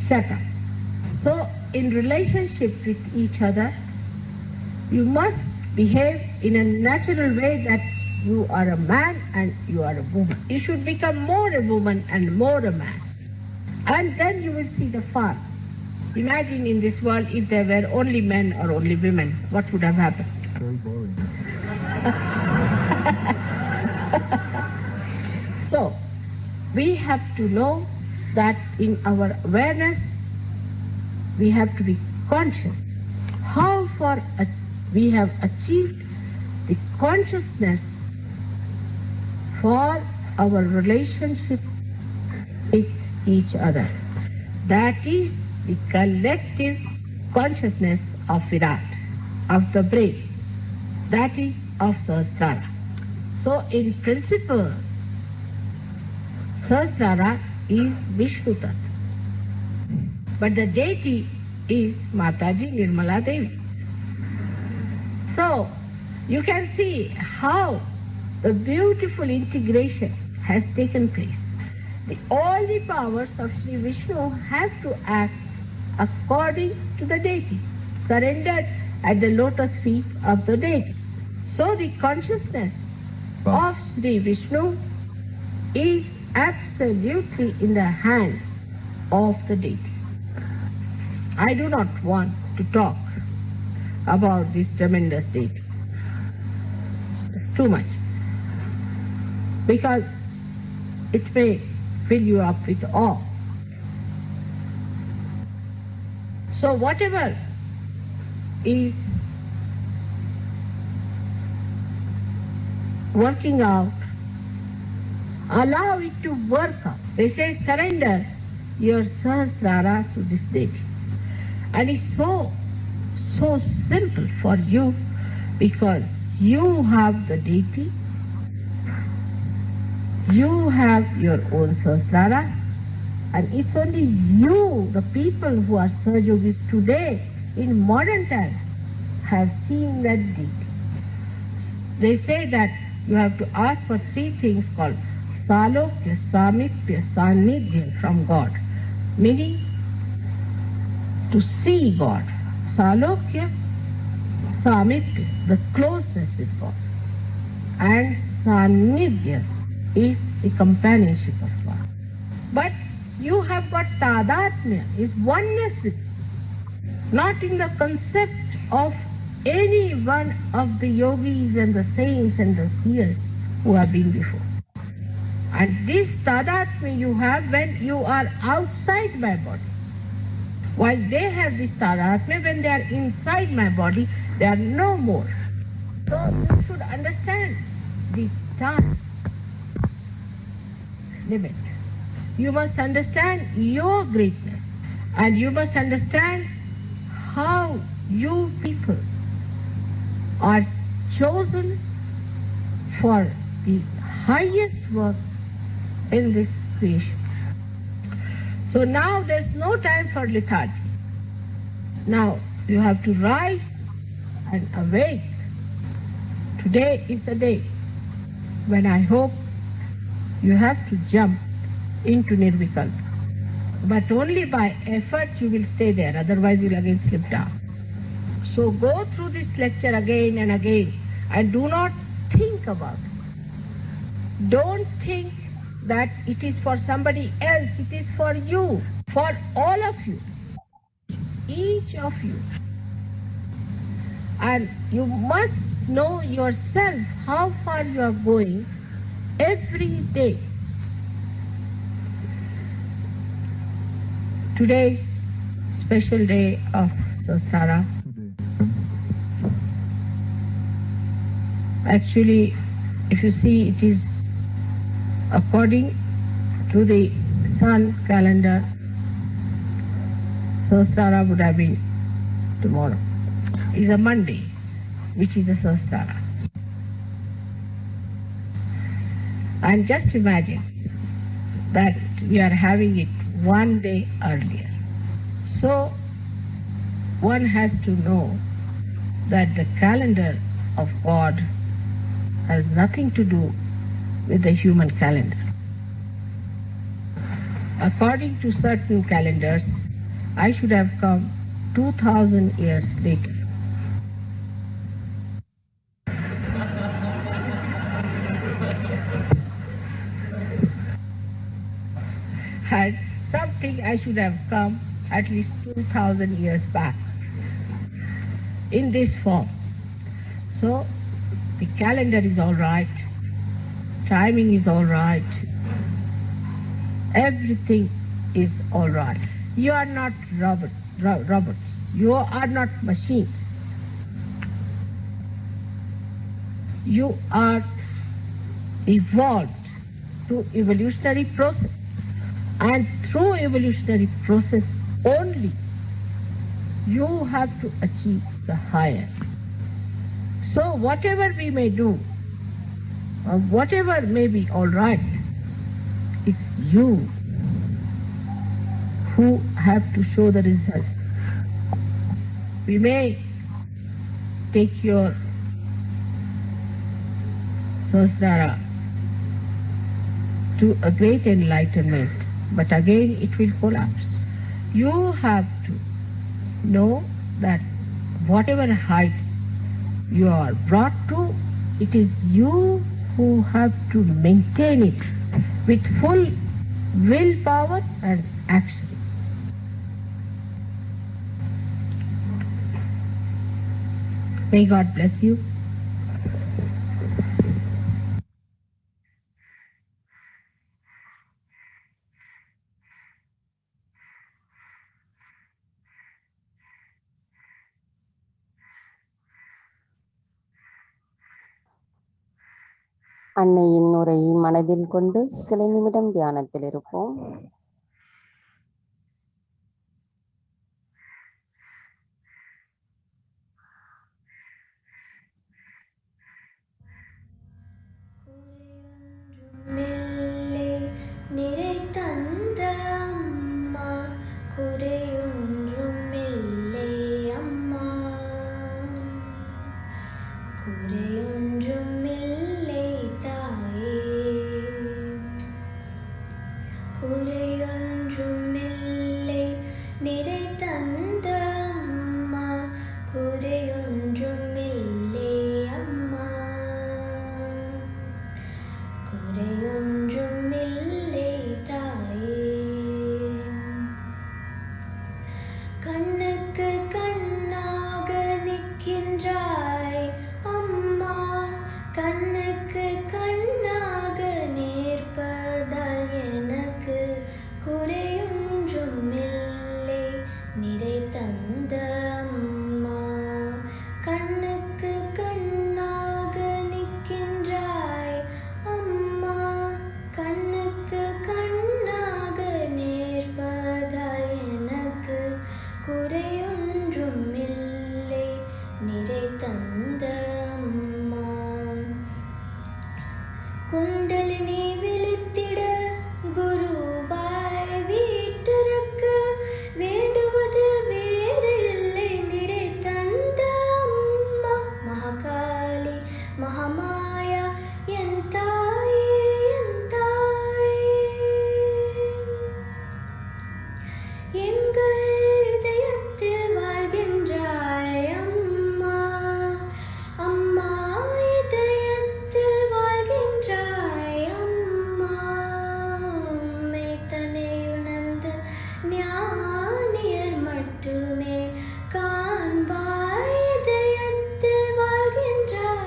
Speaker 3: shut up. So in relationship with each other, you must behave in a natural way that you are a man and you are a woman. You should become more a woman and more a man. And then you will see the fun. Imagine in this world if there were only men or only women, what would have happened?
Speaker 4: Very boring.
Speaker 3: So, we have to know that in our awareness, we have to be conscious how far we have achieved the consciousness for our relationship with each other. That is the collective consciousness of Virat, of the brain. That is of Sahasrara. So in principle, Sahasrara is Vishnu Tattva. But the deity is Mataji Nirmala Devi. So you can see how the beautiful integration has taken place. All the powers of Sri Vishnu have to act according to the deity, surrendered at the lotus feet of the deity. So the consciousness of Sri Vishnu is absolutely in the hands of the deity. I do not want to talk about this tremendous deity. It's too much. Because it may fill you up with awe. So whatever is working out, allow it to work out. They say surrender your Sahasrara to this deity. And it's so simple for you because you have the deity, you have your own Sahasrara, and it's only you, the people who are Sahajogis today in modern times, have seen that deity. They say that you have to ask for three things called Salokya, Samipya, Sanidhya from God, meaning to see God. Salokya, Samipya, the closeness with God, and Sanidhya is the companionship of God. But you have got Tadatmya, is oneness with God, not in the concept of any one of the yogis and the saints and the seers who have been before. And this Tadatmya you have when you are outside my body. While they have this Tadatmya, when they are inside my body, they are no more. So you should understand the time limit. You must understand your greatness, and you must understand how you people are chosen for the highest work in this creation. So now there's no time for lethargy. Now you have to rise and awake. Today is the day when I hope you have to jump into Nirvikalpa. But only by effort you will stay there, otherwise you will again slip down. So go through this lecture again and again and do not think about it. Don't think that it is for somebody else, it is for you, for all of you, each of you. And you must know yourself how far you are going every day. Today's special day of Sastara. Actually, if you see, it is according to the sun calendar, Sastara would have been tomorrow. It is a Monday, which is a Sastara. And just imagine that we are having it one day earlier. So one has to know that the calendar of God has nothing to do with the human calendar. According to certain calendars, I should have come 2000 years later. And something I should have come at least 2000 years back in this form. So the calendar is all right, timing is all right, everything is all right. You are not robots. You are not machines. You are evolved through evolutionary process. And through evolutionary process only, you have to achieve the higher. So whatever we may do, or whatever may be all right, it's you who have to show the results. We may take your Sahasrara to a great enlightenment, but again it will collapse. You have to know that whatever heights you are brought to, it is you who have to maintain it with full willpower and action. May God bless you.
Speaker 4: அன்னையின் உரையை மனதில் கொண்டு சில நிமிடம் தியானத்தில் இருப்போம்.
Speaker 5: நிறை தந்த அம்மா, குறையொன்றும் இல்லை அம்மா, குறையொன்றும் இல்லை தாயே, குறையொன்றும் இல்லை. நிறை தந்த அம்மா, குறையொன்றும் இல்லை அம்மா, குறையொன்றும் இல்லை தாயே. கண்ணுக்கு கண்ணாக நிற்கின்றாய் அம்மா, கண்ணுக்கு கண்ணாக நேர்ப்பதால் எனக்கு குறையொன்றும் இல்லை. நிறை தந்த அம்மா, கண்ணுக்கு கண்ணாக நிற்கின்றாய் அம்மா, கண்ணுக்கு கண்ணாக நேர்ப்பதால் எனக்கு குறையொன்றும் இல்லை. நிறை தந்த அம்மா, குண்டலினி விழித்திட குருவாய் வீட்டிற்கு வேண்டுவது வேறு இல்லை. நிறை தந்த அம்மா, மகாகாளி மகாமாயா என் தாயே, என் தாயே. எங்கள் இதயத்தில் வாழ்கின்றாய் அம்மா, அம்மா இதயத்தில் வாழ்கின்றாய் அம்மா. உம்மை தன்னை உணர்ந்த ஞானியர் மட்டுமே காண்பாய் இதயத்தில் வாழ்கின்றாய்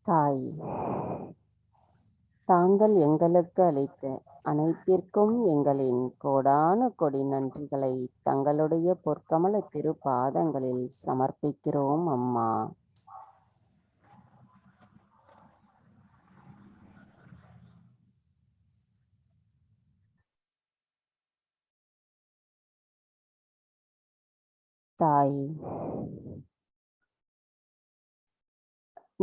Speaker 4: தாய், தாங்கள் எங்களுக்கு அளித்த அனைத்திற்கும் எங்களின் கோடானு கொடி நன்றிகளை தங்களுடைய பொற்கமல திருப்பாதங்களில் சமர்ப்பிக்கிறோம் அம்மா. தாய்,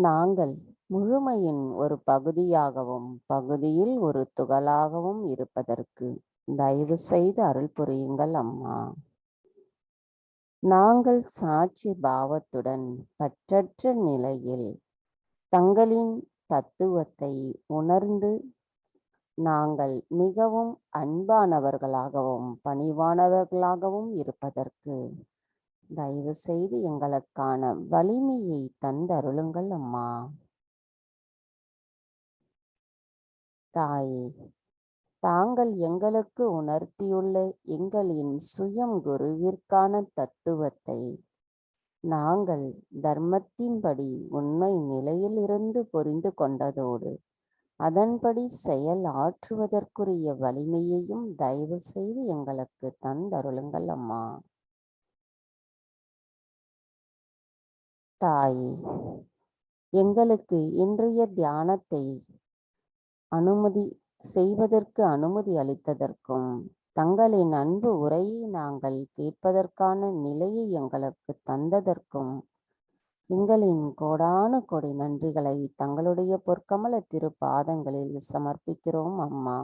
Speaker 4: நாங்கள் முழுமையின் ஒரு பகுதியாகவும் பகுதியில் ஒரு துகளாகவும் இருப்பதற்கு தயவு செய்து அருள் புரியுங்கள் அம்மா. நாங்கள் சாட்சி பாவத்துடன் பற்றற்ற நிலையில் தங்களின் தத்துவத்தை உணர்ந்து நாங்கள் மிகவும் அன்பானவர்களாகவும் பணிவானவர்களாகவும் இருப்பதற்கு தயவு செய்து எங்களுக்கான வலிமையை தந்தருளுங்கள் அம்மா. தாயே, தாங்கள் எங்களுக்கு உணர்த்தியுள்ள எங்களின் சுயம் குருவிற்கான தத்துவத்தை நாங்கள் தர்மத்தின்படி உண்மை நிலையிலிருந்து புரிந்து கொண்டதோடு அதன்படி செயல் ஆற்றுவதற்குரிய வலிமையையும் தயவு செய்து எங்களுக்கு தந்தருளுங்கள் அம்மா. தாயே, எங்களுக்கு இன்றைய தியானத்தை செய்வதற்கு அனுமதி அளித்ததற்கும் தங்களின் அன்பு உரையை நாங்கள் கேட்பதற்கான நிலையை எங்களுக்கு தந்ததற்கும் எங்களின் கோடானு கொடி நன்றிகளை தங்களுடைய பொற்கமல திருப்பாதங்களில் சமர்ப்பிக்கிறோம் அம்மா.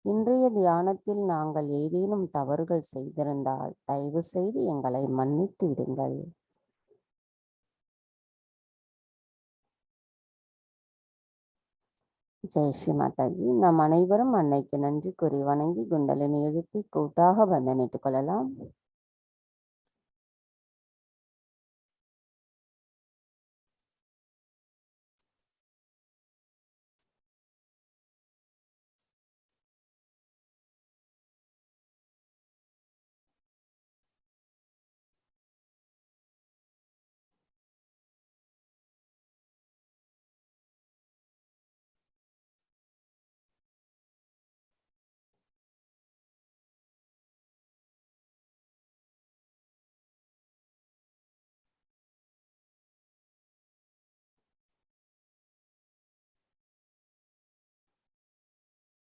Speaker 4: இன்றைய தியானத்தில் நாங்கள் ஏதேனும் தவறுகள் செய்திருந்தால் தயவு செய்து எங்களை மன்னித்து விடுங்கள். ஜெய் ஸ்ரீ மாதாஜி. நாம் அனைவரும் அன்னைக்கு நன்றி கூறி வணங்கி குண்டலினி எழுப்பி கூட்டாக வந்தனிட்டுக் கொள்ளலாம்.